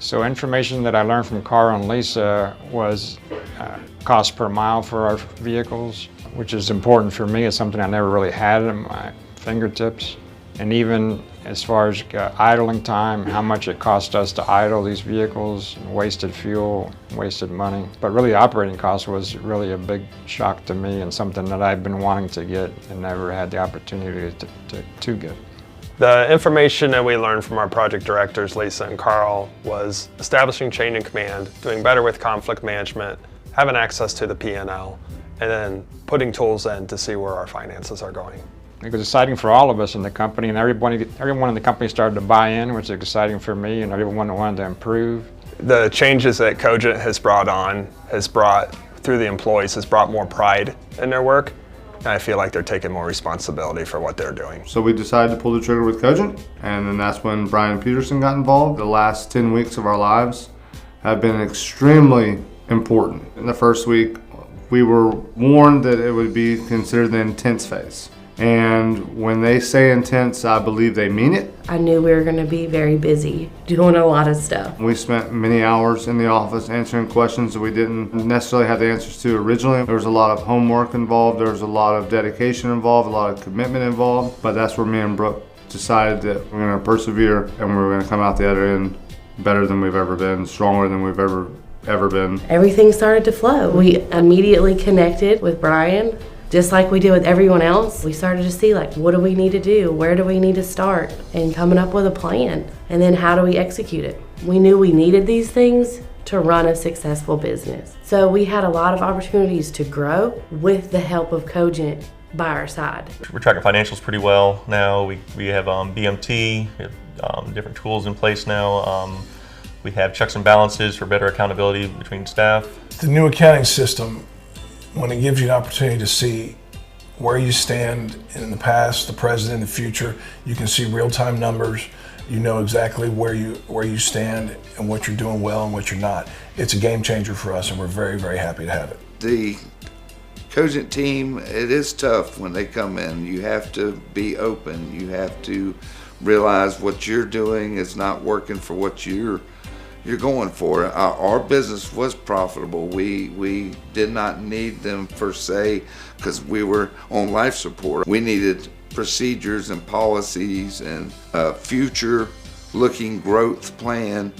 So information that I learned from Carl and Lisa was cost per mile for our vehicles, which is important for me. It's something I never really had at my fingertips. And even as far as idling time, how much it cost us to idle these vehicles, wasted fuel, wasted money. But really operating cost was really a big shock to me and something that I've been wanting to get and never had the opportunity to get. The information that we learned from our project directors, Lisa and Carl, was establishing chain of command, doing better with conflict management, having access to the P&L, and then putting tools in to see where our finances are going. It was exciting for all of us in the company, and everyone in the company started to buy in, which was exciting for me, and everyone wanted to improve. The changes that Cogent has brought through the employees, has brought more pride in their work. And I feel like they're taking more responsibility for what they're doing. So we decided to pull the trigger with Cogent, and then that's when Brian Peterson got involved. The last 10 weeks of our lives have been extremely important. In the first week, we were warned that it would be considered the intense phase. And when they say intense, I believe they mean it. I knew we were going to be very busy, doing a lot of stuff. We spent many hours in the office answering questions that we didn't necessarily have the answers to originally. There was a lot of homework involved, there was a lot of dedication involved, a lot of commitment involved. But that's where me and Brooke decided that we're going to persevere and we're going to come out the other end better than we've ever been, stronger than we've ever been. Everything started to flow. We immediately connected with Brian. Just like we did with everyone else, we started to see, like, what do we need to do? Where do we need to start? And coming up with a plan. And then how do we execute it? We knew we needed these things to run a successful business. So we had a lot of opportunities to grow with the help of Cogent by our side. We're tracking financials pretty well now. We have BMT, we have different tools in place now. We have checks and balances for better accountability between staff. The new accounting system, when it gives you an opportunity to see where you stand in the past, the present, and the future, you can see real-time numbers. You know exactly where you stand and what you're doing well and what you're not. It's a game changer for us, and we're very, very happy to have it. The Cogent team, it is tough when they come in. You have to be open. You have to realize what you're doing is not working for what you're going for. Our business was profitable. We did not need them per se because we were on life support. We needed procedures and policies and a future-looking growth plan,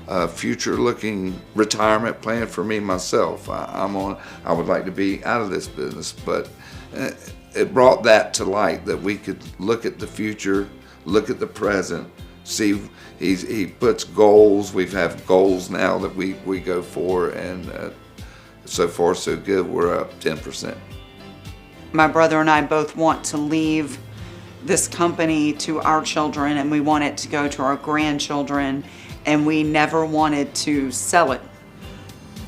a future-looking retirement plan for me myself. I would like to be out of this business, but it brought that to light that we could look at the future, look at the present, see. He puts goals. We have goals now that we go for, and so far so good. We're up 10%. My brother and I both want to leave this company to our children, and we want it to go to our grandchildren, and we never wanted to sell it.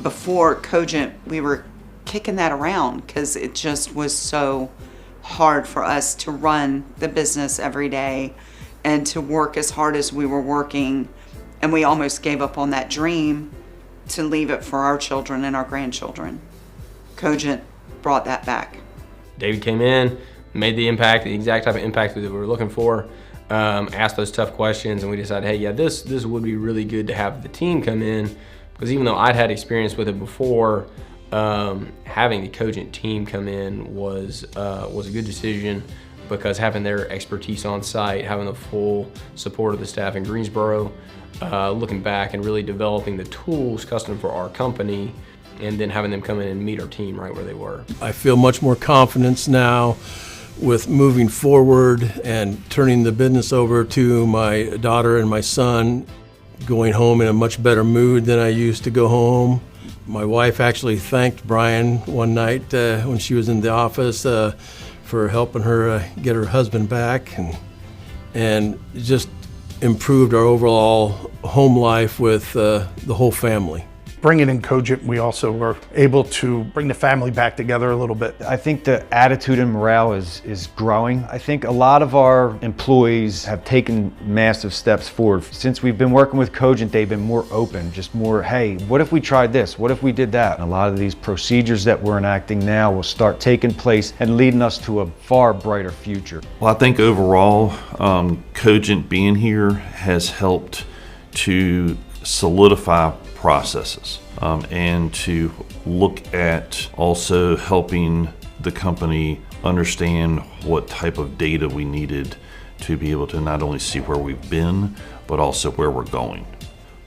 Before Cogent, we were kicking that around because it just was so hard for us to run the business every day and to work as hard as we were working, and we almost gave up on that dream to leave it for our children and our grandchildren. Cogent brought that back. David came in, made the impact, the exact type of impact that we were looking for, asked those tough questions, and we decided, hey, yeah, this would be really good to have the team come in, because even though I'd had experience with it before, having the Cogent team come in was a good decision, because having their expertise on site, having the full support of the staff in Greensboro, looking back and really developing the tools custom for our company, and then having them come in and meet our team right where they were. I feel much more confidence now with moving forward and turning the business over to my daughter and my son, going home in a much better mood than I used to go home. My wife actually thanked Brian one night when she was in the office for helping her get her husband back, and just improved our overall home life with the whole family. Bringing in Cogent, we also were able to bring the family back together a little bit. I think the attitude and morale is growing. I think a lot of our employees have taken massive steps forward. Since we've been working with Cogent, they've been more open, just more, hey, what if we tried this? What if we did that? And a lot of these procedures that we're enacting now will start taking place and leading us to a far brighter future. Well, I think overall, Cogent being here has helped to solidify processes and to look at also helping the company understand what type of data we needed to be able to not only see where we've been, but also where we're going.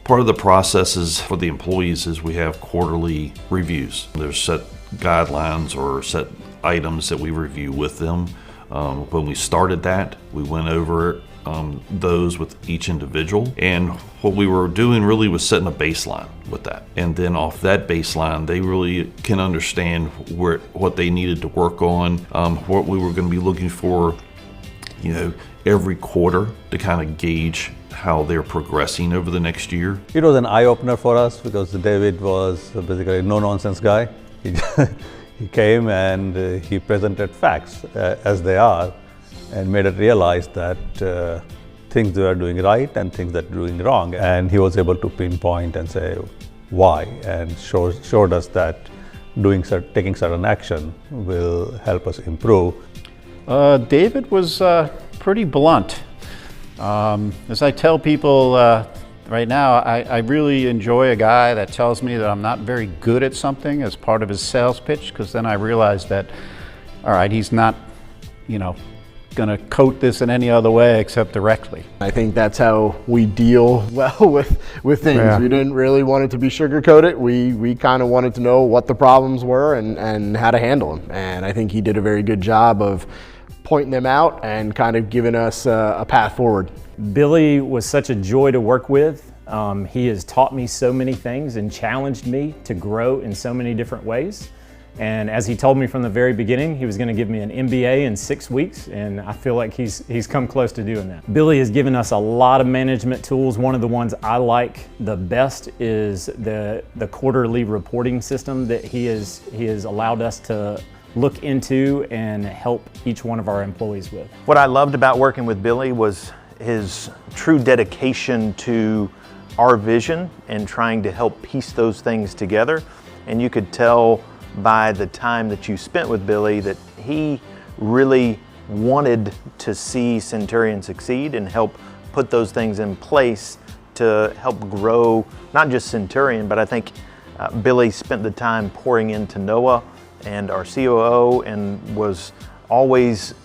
Part of the processes for the employees is we have quarterly reviews. There's set guidelines or set items that we review with them. When we started that, we went over those with each individual, and what we were doing really was setting a baseline with that, and then off that baseline they really can understand what they needed to work on, what we were going to be looking for, every quarter to kind of gauge how they're progressing over the next year. It was an eye-opener for us because David was basically a no-nonsense guy. He came and he presented facts as they are and made us realize that things they are doing right and things that are doing wrong. And he was able to pinpoint and say why, and showed us that taking certain action will help us improve. David was pretty blunt. As I tell people right now, I really enjoy a guy that tells me that I'm not very good at something as part of his sales pitch, because then I realize that, all right, he's not, going to coat this in any other way except directly. I think that's how we deal well with things. Yeah. We didn't really want it to be sugar-coated. We kind of wanted to know what the problems were and how to handle them. And I think he did a very good job of pointing them out and kind of giving us a path forward. Billy was such a joy to work with. He has taught me so many things and challenged me to grow in so many different ways. And as he told me from the very beginning, he was going to give me an MBA in 6 weeks, and I feel like he's come close to doing that. Billy has given us a lot of management tools. One of the ones I like the best is the quarterly reporting system that he has allowed us to look into and help each one of our employees with. What I loved about working with Billy was his true dedication to our vision and trying to help piece those things together. And you could tell by the time that you spent with Billy that he really wanted to see Centurion succeed and help put those things in place to help grow not just Centurion, but I think Billy spent the time pouring into Noah and our COO and was always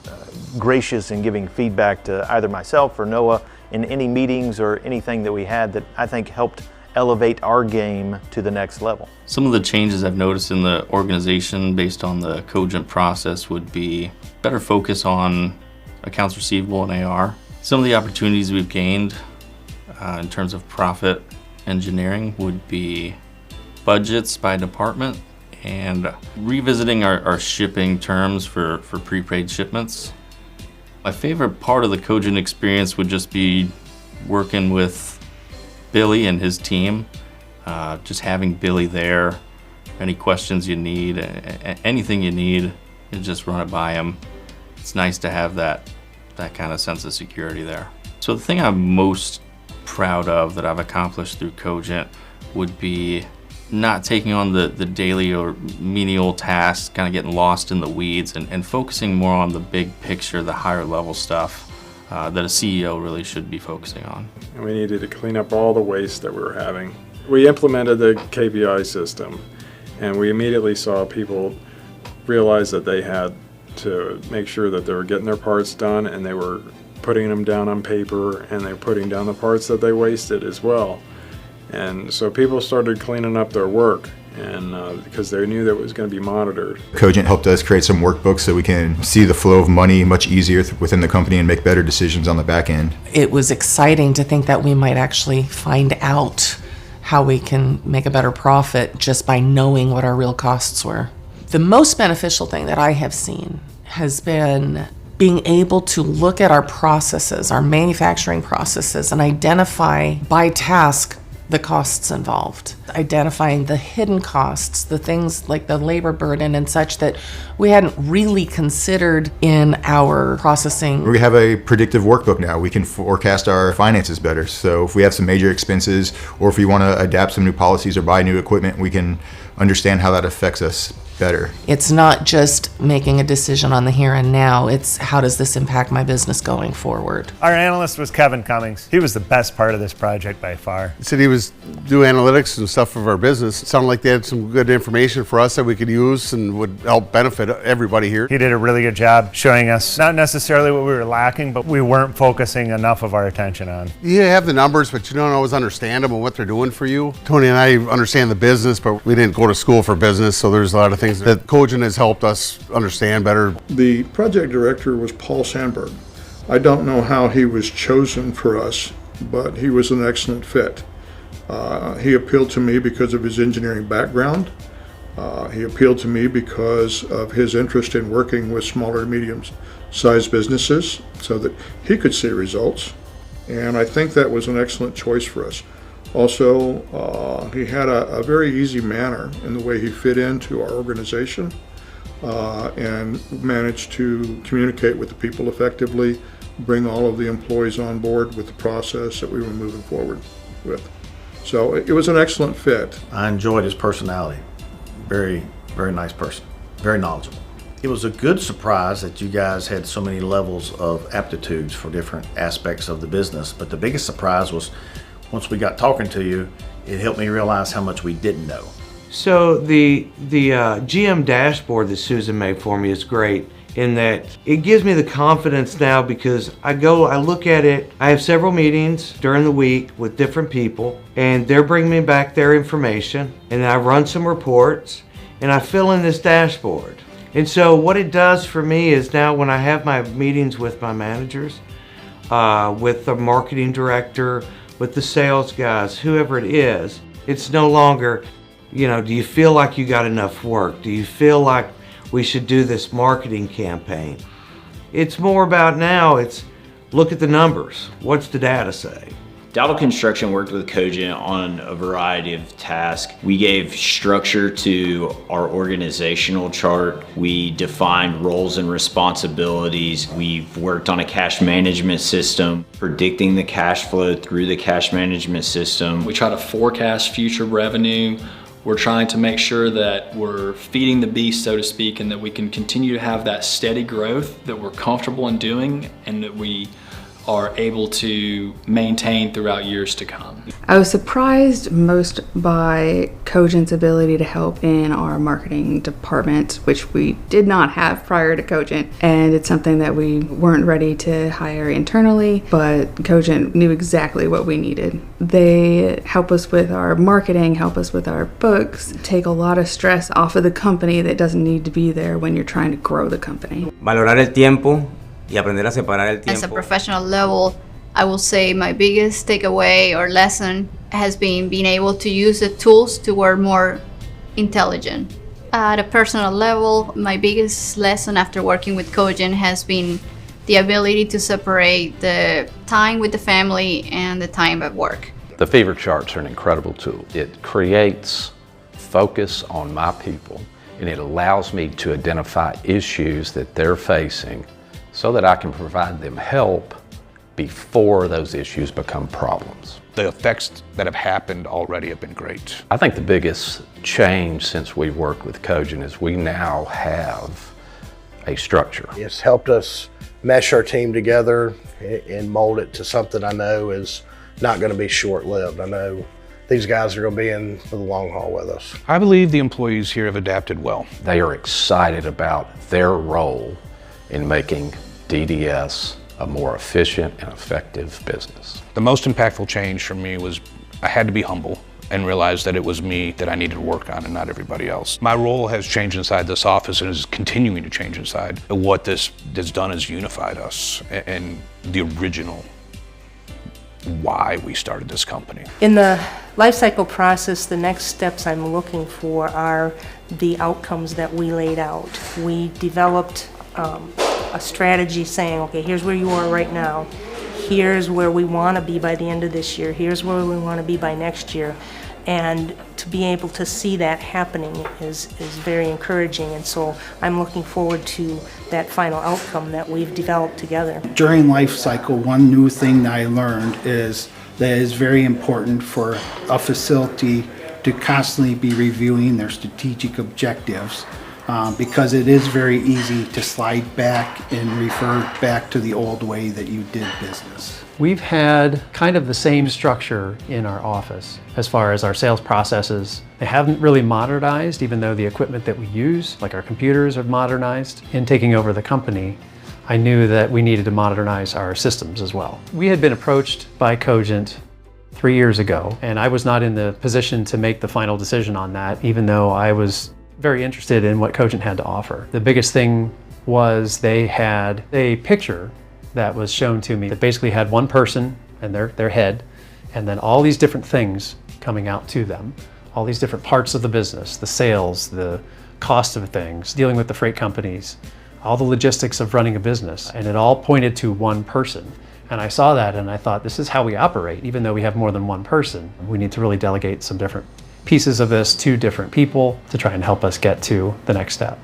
gracious in giving feedback to either myself or Noah in any meetings or anything that we had that I think helped elevate our game to the next level. Some of the changes I've noticed in the organization based on the Cogent process would be better focus on accounts receivable and AR. Some of the opportunities we've gained in terms of profit engineering would be budgets by department and revisiting our shipping terms for prepaid shipments. My favorite part of the Cogent experience would just be working with Billy and his team, just having Billy there. Any questions you need, anything you need, you just run it by him. It's nice to have that kind of sense of security there. So the thing I'm most proud of that I've accomplished through Cogent would be not taking on the daily or menial tasks, kind of getting lost in the weeds and focusing more on the big picture, the higher level stuff that a CEO really should be focusing on. And we needed to clean up all the waste that we were having. We implemented the KPI system, and we immediately saw people realize that they had to make sure that they were getting their parts done, and they were putting them down on paper, and they were putting down the parts that they wasted as well. And so people started cleaning up their work, and because they knew that it was going to be monitored. Cogent helped us create some workbooks so we can see the flow of money much easier within the company and make better decisions on the back end. It was exciting to think that we might actually find out how we can make a better profit just by knowing what our real costs were. The most beneficial thing that I have seen has been being able to look at our processes, our manufacturing processes, and identify by task the costs involved, identifying the hidden costs, the things like the labor burden and such that we hadn't really considered in our processing. We have a predictive workbook now. We can forecast our finances better. So if we have some major expenses, or if we want to adapt some new policies or buy new equipment, we can understand how that affects us better. It's not just making a decision on the here and now, it's how does this impact my business going forward. Our analyst was Kevin Cummings. He was the best part of this project by far. He said he was doing analytics and stuff of our business. It sounded like they had some good information for us that we could use and would help benefit everybody here. He did a really good job showing us not necessarily what we were lacking, but we weren't focusing enough of our attention on. You have the numbers, but you don't always understand them and what they're doing for you. Tony and I understand the business, but we didn't go to school for business, so there's a lot of things that Cogent has helped us understand better. The project director was Paul Sandberg. I don't know how he was chosen for us, but he was an excellent fit. He appealed to me because of his engineering background. He appealed to me because of his interest in working with smaller to medium-sized businesses so that he could see results. And I think that was an excellent choice for us. Also, he had a very easy manner in the way he fit into our organization and managed to communicate with the people effectively, bring all of the employees on board with the process that we were moving forward with. So it was an excellent fit. I enjoyed his personality. Very, very nice person. Very knowledgeable. It was a good surprise that you guys had so many levels of aptitudes for different aspects of the business. But the biggest surprise was once we got talking to you, it helped me realize how much we didn't know. So the GM dashboard that Susan made for me is great in that it gives me the confidence now because I look at it, I have several meetings during the week with different people and they're bringing me back their information and I run some reports and I fill in this dashboard. And so what it does for me is now when I have my meetings with my managers, with the marketing director, with the sales guys, whoever it is, it's no longer, do you feel like you got enough work? Do you feel like we should do this marketing campaign? It's more about now, it's look at the numbers. What's the data say? Dowdle Construction worked with Cogent on a variety of tasks. We gave structure to our organizational chart. We defined roles and responsibilities. We've worked on a cash management system, predicting the cash flow through the cash management system. We try to forecast future revenue. We're trying to make sure that we're feeding the beast, so to speak, and that we can continue to have that steady growth that we're comfortable in doing and that we are able to maintain throughout years to come. I was surprised most by Cogent's ability to help in our marketing department, which we did not have prior to Cogent, and it's something that we weren't ready to hire internally, but Cogent knew exactly what we needed. They help us with our marketing, help us with our books, take a lot of stress off of the company that doesn't need to be there when you're trying to grow the company. Valorar el tiempo y aprender a separar el tiempo. As a professional level, I will say my biggest takeaway or lesson has been being able to use the tools to work more intelligent. At a personal level, my biggest lesson after working with Cogent has been the ability to separate the time with the family and the time at work. The fever charts are an incredible tool. It creates focus on my people and it allows me to identify issues that they're facing so that I can provide them help before those issues become problems. The effects that have happened already have been great. I think the biggest change since we've worked with Cogent is we now have a structure. It's helped us mesh our team together and mold it to something I know is not going to be short-lived. I know these guys are going to be in for the long haul with us. I believe the employees here have adapted well. They are excited about their role in making DDS a more efficient and effective business. The most impactful change for me was I had to be humble and realize that it was me that I needed to work on and not everybody else. My role has changed inside this office and is continuing to change inside. What this has done is unified us and the original why we started this company. In the life cycle process, the next steps I'm looking for are the outcomes that we laid out. We developed a strategy saying, okay, here's where you are right now. Here's where we want to be by the end of this year. Here's where we want to be by next year. And to be able to see that happening is very encouraging. And so I'm looking forward to that final outcome that we've developed together. During life cycle, one new thing that I learned is that it's very important for a facility to constantly be reviewing their strategic objectives because it is very easy to slide back and refer back to the old way that you did business. We've had kind of the same structure in our office as far as our sales processes. They haven't really modernized, even though the equipment that we use, like our computers, are modernized. In taking over the company, I knew that we needed to modernize our systems as well. We had been approached by Cogent 3 years ago, and I was not in the position to make the final decision on that, even though I was very interested in what Cogent had to offer. The biggest thing was they had a picture that was shown to me that basically had one person and their head, and then all these different things coming out to them, all these different parts of the business, the sales, the cost of things, dealing with the freight companies, all the logistics of running a business, and it all pointed to one person. And I saw that and I thought, this is how we operate. Even though we have more than one person, we need to really delegate some different pieces of this to different people to try and help us get to the next step.